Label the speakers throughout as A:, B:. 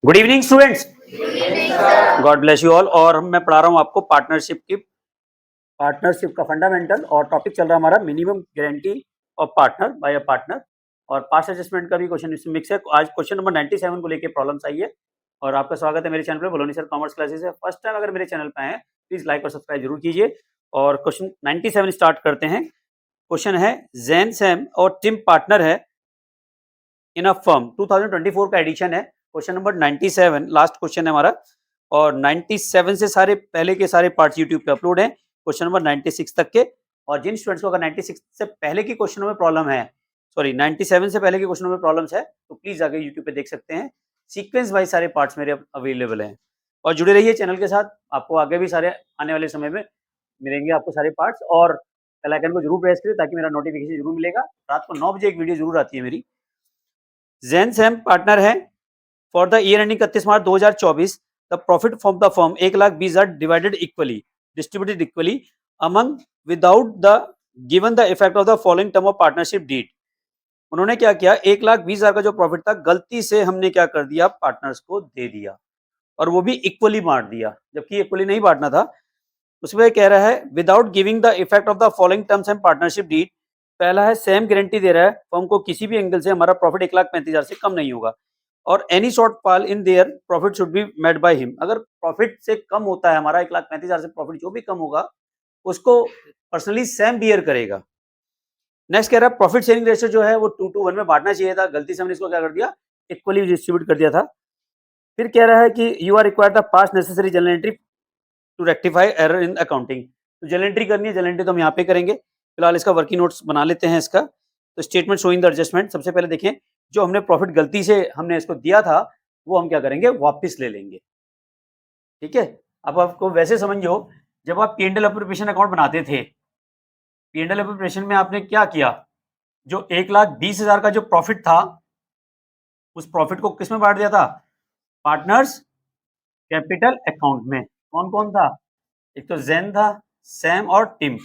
A: Good evening students, God bless you all. और मैं पढ़ा रहा हूँ आपको पार्टनरशिप का फंडामेंटल, और टॉपिक चल रहा है हमारा minimum guarantee of partner by a partner. और पास्ट असेसमेंट का भी क्वेश्चन इसमें मिक्स है। आज क्वेश्चन नंबर 97 को लेके प्रॉब्लम्स आई है। और आपका स्वागत है मेरे चैनल पे, बोलोनी सर कॉमर्स क्लासेस है। फर्स्ट टाइम अगर मेरे चैनल पे आए प्लीज लाइक और सब्सक्राइब जरूर कीजिए। और क्वेश्चन 97 स्टार्ट करते हैं। क्वेश्चन है, जैन सैम और टिम पार्टनर है इन अ फर्म। 2024 का एडिशन है। क्वेश्चन नंबर 97 लास्ट क्वेश्चन है हमारा। और 97 से सारे पहले के सारे पार्ट्स यूट्यूब पे अपलोड हैं, क्वेश्चन नंबर 96 तक के। और जिन स्टूडेंट्स को अगर 96 से पहले की क्वेश्चनों में प्रॉब्लम है, सॉरी 97 से पहले के क्वेश्चनों में प्रॉब्लम्स है, तो प्लीज आगे यूट्यूब पे देख सकते हैं। सीक्वेंस वाइज सारे पार्ट्स मेरे अवेलेबल हैं। और जुड़े रहिए चैनल के साथ, आपको आगे भी सारे आने वाले समय में मिलेंगे आपको सारे पार्ट्स। और बेल आइकन को जरूर प्रेस करें ताकि मेरा नोटिफिकेशन जरूर मिलेगा। रात को 9 बजे एक वीडियो जरूर आती है मेरी। जैन सैम पार्टनर है for the year ending 31 March 2024। The profit from the firm 1,20,000 divided equally, distributed equally among without the given the effect of the following term of partnership deed. उन्होंने क्या किया, 1,20,000 का जो प्रॉफिट था गलती से हमने क्या कर दिया, पार्टनर्स को दे दिया, और वो भी इक्वली बांट दिया, जबकि इक्वली नहीं बांटना था। उसमें कह रहा है without giving the effect of the following terms and partnership deed. पहला है, सेम गारंटी दे रहा है फर्म को किसी भी एंगल से हमारा प्रॉफिट 1,35,000 से कम नहीं होगा। और any short fall in their profit should be made by him. अगर प्रॉफिट से कम होता है हमारा 1,35,000 से, प्रॉफिट जो भी कम होगा उसको पर्सनली सैम बियर करेगा। नेक्स्ट कह रहा है, प्रॉफिट शेयरिंग रेशियो जो है वो 2:1 में बांटना चाहिए था, गलती से हमने इसको क्या कर दिया, इक्वली डिस्ट्रीब्यूट कर दिया था। फिर कह रहा है कि you are required the pass necessary journal entry to rectify error in accounting. तो जर्नल एंट्री करनी है, जर्नल एंट्री तो हम यहाँ पे करेंगे। फिलहाल इसका वर्किंग नोट्स बना लेते हैं इसका। तो स्टेटमेंट शोइंग द एडजस्टमेंट, सबसे पहले देखें, जो हमने प्रॉफिट गलती से हमने इसको दिया था वो हम क्या करेंगे, वापस ले लेंगे। ठीक है, अब आपको वैसे समझो, जब आप P&L अप्रोप्रिएशन अकाउंट बनाते थे, P&L अप्रोप्रिएशन में आपने क्या किया, जो 1,20,000 का जो प्रॉफिट था उस प्रॉफिट को किसमें बांट दिया था, पार्टनर्स कैपिटल अकाउंट में। कौन कौन था, एक तो जैन था, सैम और टिम,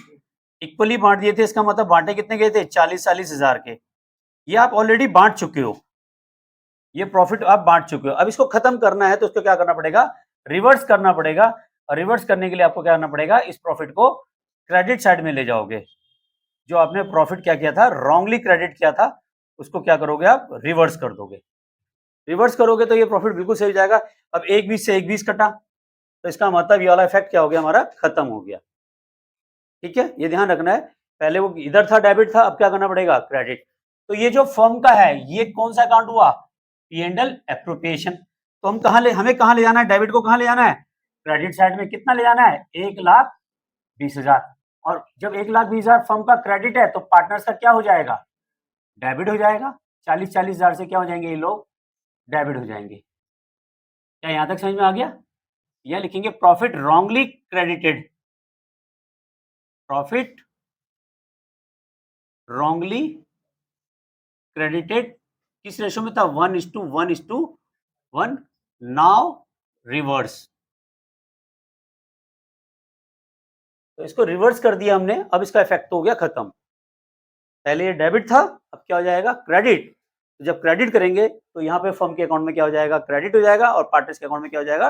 A: इक्वली बांट दिए थे। इसका मतलब बांटे कितने गए थे, 40-40 हजार के। ये आप ऑलरेडी बांट चुके हो, ये प्रॉफिट आप बांट चुके हो। अब इसको खत्म करना है तो उसको क्या करना पड़ेगा, रिवर्स करना पड़ेगा। और रिवर्स करने के लिए आपको क्या करना पड़ेगा, इस प्रॉफिट को क्रेडिट साइड में ले जाओगे। जो आपने प्रॉफिट क्या किया था, रॉन्गली क्रेडिट किया था, उसको क्या करोगे आप, रिवर्स कर दोगे। रिवर्स करोगे तो ये प्रॉफिट बिल्कुल सही हो जाएगा। अब 1,20 से 1,20 कटा, तो इसका मतलब ये वाला इफेक्ट क्या हो गया, हमारा खत्म हो गया। ठीक है, ये ध्यान रखना है। पहले वो इधर था डेबिट था, अब क्या करना पड़ेगा, क्रेडिट। तो ये जो फर्म का है ये कौन सा अकाउंट हुआ, P&L एप्रोप्रिएशन। तो हमें कहां ले जाना है, डेबिट को कहां ले जाना है, क्रेडिट साइड में। कितना ले जाना है, 1,20,000। और जब 1,20,000 फर्म का क्रेडिट है तो पार्टनर्स का क्या हो जाएगा, डेबिट हो जाएगा। 40-40 हजार से क्या हो जाएंगे, ये लोग डेबिट हो जाएंगे। क्या यहां तक समझ में आ गया। यह लिखेंगे, profit wrongly credited, profit wrongly credited किस रेशो में था, 1:1:1। नाउ रिवर्स, तो इसको रिवर्स कर दिया हमने। अब इसका इफेक्ट हो गया खत्म। पहले ये डेबिट था, अब क्या हो जाएगा, क्रेडिट। तो जब क्रेडिट करेंगे तो यहाँ पे फर्म के अकाउंट में क्या हो जाएगा, क्रेडिट हो जाएगा, और पार्टनर्स के अकाउंट में क्या हो जाएगा,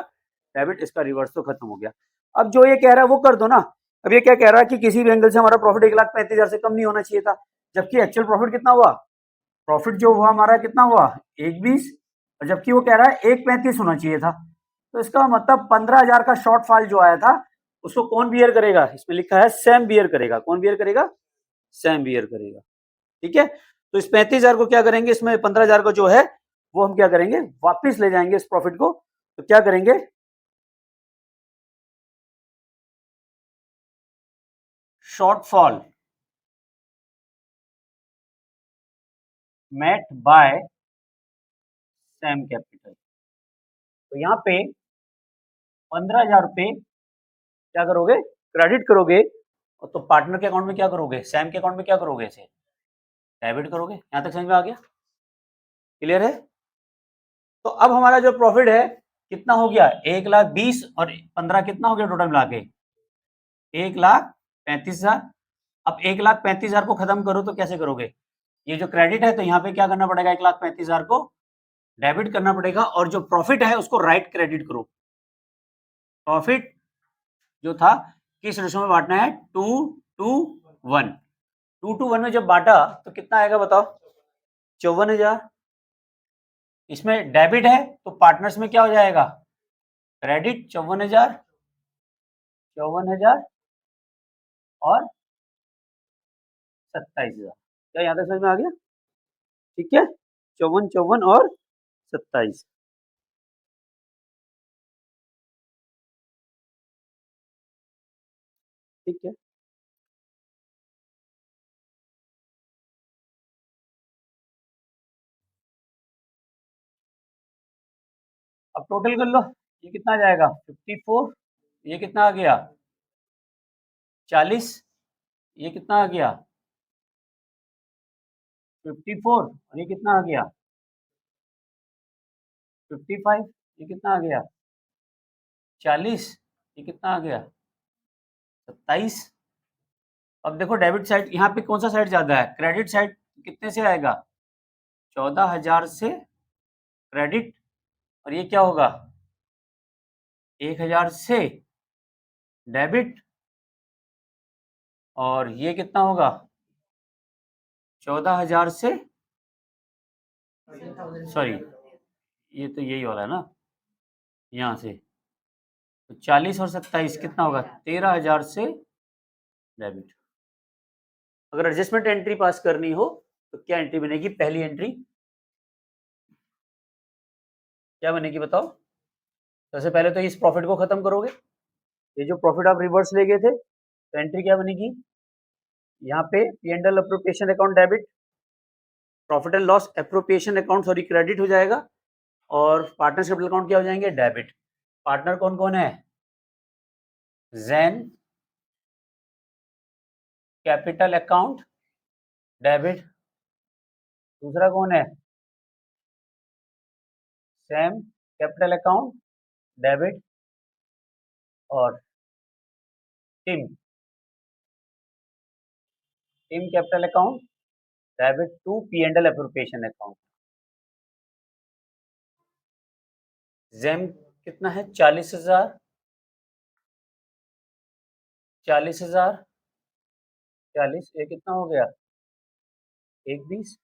A: डेबिट। इसका रिवर्स तो खत्म हो गया। अब जो ये कह रहा है वो कर दो ना। अब ये क्या कह रहा है कि किसी भी एंगल से हमारा प्रॉफिट 1,35,000 से कम नहीं होना चाहिए था, जबकि एक्चुअल प्रॉफिट कितना हुआ, प्रॉफिट जो हुआ हमारा कितना हुआ, 1,20, और जबकि वो कह रहा है 1,35 होना चाहिए था। तो इसका मतलब 15,000 का शॉर्टफॉल जो आया था उसको कौन बियर करेगा, इसमें लिखा है सैम बियर करेगा। कौन बियर करेगा, सैम बियर करेगा। ठीक है, तो इस 35,000 को क्या करेंगे, इसमें 15,000 को जो है वो हम क्या करेंगे, वापिस ले जाएंगे इस प्रॉफिट को। तो क्या करेंगे, shortfall met by Sam capital. तो यहाँ पे 15,000 रुपए क्या करोगे, क्रेडिट करोगे, और तो पार्टनर के अकाउंट में क्या करोगे, सैम के अकाउंट में क्या करोगे, इसे डेबिट करोगे। यहां तक समझ में आ गया, क्लियर है। तो अब हमारा जो प्रॉफिट है कितना हो गया, 1,20,000 और 15 कितना हो गया, टोटल मिला के 1,35,000। अब 1,35,000 को खत्म करो तो कैसे करोगे, ये जो क्रेडिट है तो यहाँ पे क्या करना पड़ेगा, 1,35,000 को डेबिट करना पड़ेगा और जो प्रॉफिट है उसको राइट क्रेडिट करो। प्रॉफिट जो था किस रेशो में बांटना है, 2:1। 2:1 में जब बांटा तो कितना आएगा बताओ, 54,000। इसमें डेबिट है तो पार्टनर्स में क्या हो जाएगा, क्रेडिट 54,000 और 27,000। क्या यहाँ तक समझ में आ गया? ठीक है, 54 और 27। ठीक है, अब टोटल कर लो, ये कितना आ जाएगा 54, ये कितना आ गया 40, ये कितना आ गया 54 और ये कितना आ गया 55, ये कितना आ गया 40, ये कितना आ गया 27। अब देखो डेबिट साइड यहाँ पे कौन सा साइड ज्यादा है, क्रेडिट साइड कितने से आएगा, 14,000 से क्रेडिट, और ये क्या होगा 1,000 से डेबिट, और ये कितना होगा 14,000 से, सॉरी ये तो यही वाला है ना, यहाँ से तो 40 और 27 कितना होगा 13,000 से डेबिट। अगर एडजस्टमेंट एंट्री पास करनी हो तो क्या एंट्री बनेगी, पहली एंट्री क्या बनेगी बताओ। सबसे पहले तो इस प्रॉफिट को खत्म करोगे, ये जो प्रॉफिट आप रिवर्स ले गए थे, तो एंट्री क्या बनेगी, यहाँ पे P and L appropriation account debit, profit and loss appropriation account sorry credit हो जाएगा, और पार्टनर कैपिटल अकाउंट क्या हो जाएंगे डेबिट। पार्टनर कौन कौन है, जैन कैपिटल अकाउंट डेबिट, दूसरा कौन है सैम कैपिटल अकाउंट डेबिट, और Tim Tim capital account debit to P and L appropriation account. जैम कितना है 40,000, 40,000 40, ये कितना हो गया 120,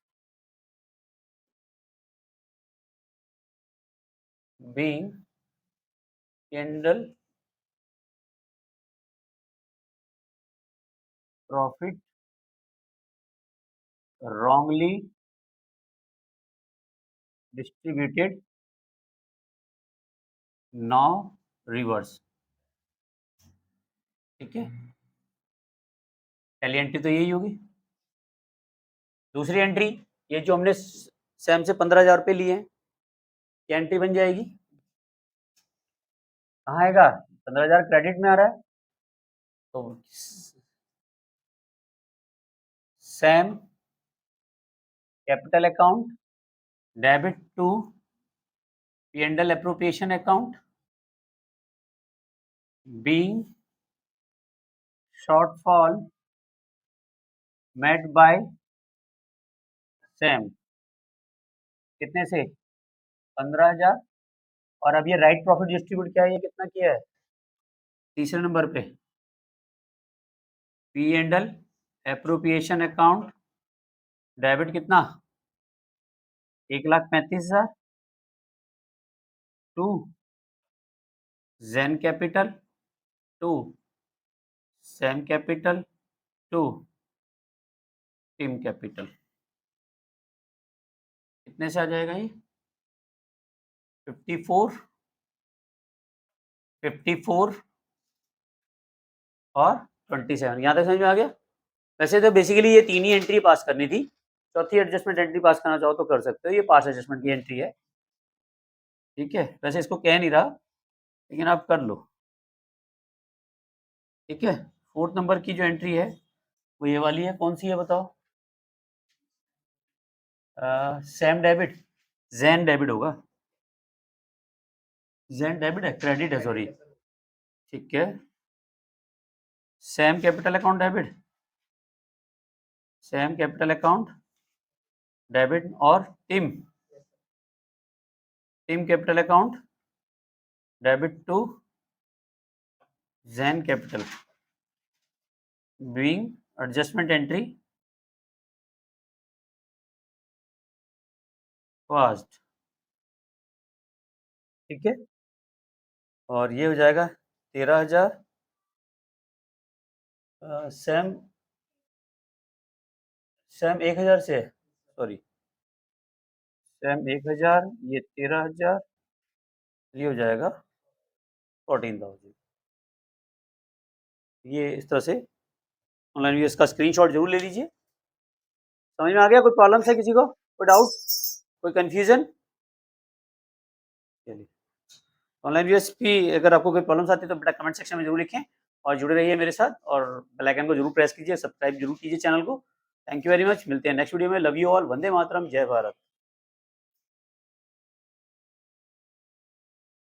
A: being candle profit wrongly distributed, now reverse। ठीक है, पहली एंट्री तो यही होगी। दूसरी एंट्री ये जो हमने सैम से 15,000 रुपये लिए हैं, क्या एंट्री बन जाएगी, कहाँ आएगा 15,000 क्रेडिट में आ रहा है, तो Sam capital account debit to P and L appropriation account, being shortfall made by Sam, कितने से 15,000, और अब ये राइट प्रॉफिट डिस्ट्रीब्यूट क्या है, ये कितना किया है तीसरे नंबर पे, P and L appropriation account debit कितना 1,35,000 to Jain capital to Sam capital to Tim capital, कितने से आ जाएगा ये 54 और 27। यहाँ तक समझ में आ गया। वैसे तो बेसिकली ये तीन ही एंट्री पास करनी थी, चौथी एडजस्टमेंट एंट्री पास करना चाहो तो कर सकते हो, ये पास एडजस्टमेंट की एंट्री है। ठीक है, वैसे इसको कह नहीं रहा लेकिन आप कर लो। ठीक है, फोर्थ नंबर की जो एंट्री है वो ये वाली है, कौन सी है बताओ, सैम डेबिट, जैन डेबिट होगा, जैन डेबिट है क्रेडिट है सॉरी। ठीक है, Sam capital account debit, Sam capital account debit, और Tim Tim capital account, debit to Zen Capital, doing adjustment entry passed, ठीक है। और ये हो जाएगा 13,000। सैम 1,000 से है, सॉरी सैम 1,000, ये 13,000, ये हो जाएगा 14,000। ये इस तरह से ऑनलाइन वीडियोस का स्क्रीनशॉट जरूर ले लीजिए। समझ में आ गया? कोई प्रॉब्लम्स है किसी को, कोई डाउट, कोई कंफ्यूजन? चलिए, ऑनलाइन वीडियोस की अगर आपको कोई प्रॉब्लम्स आती है तो बेटा कमेंट सेक्शन में जरूर लिखें और जुड़े रहिए मेरे साथ और बेल आइकन को जरूर प्रेस कीजिए, सब्सक्राइब जरूर कीजिए चैनल को। थैंक यू वेरी मच, मिलते हैं नेक्स्ट वीडियो में। Love you all, Vande Mataram, जय भारत।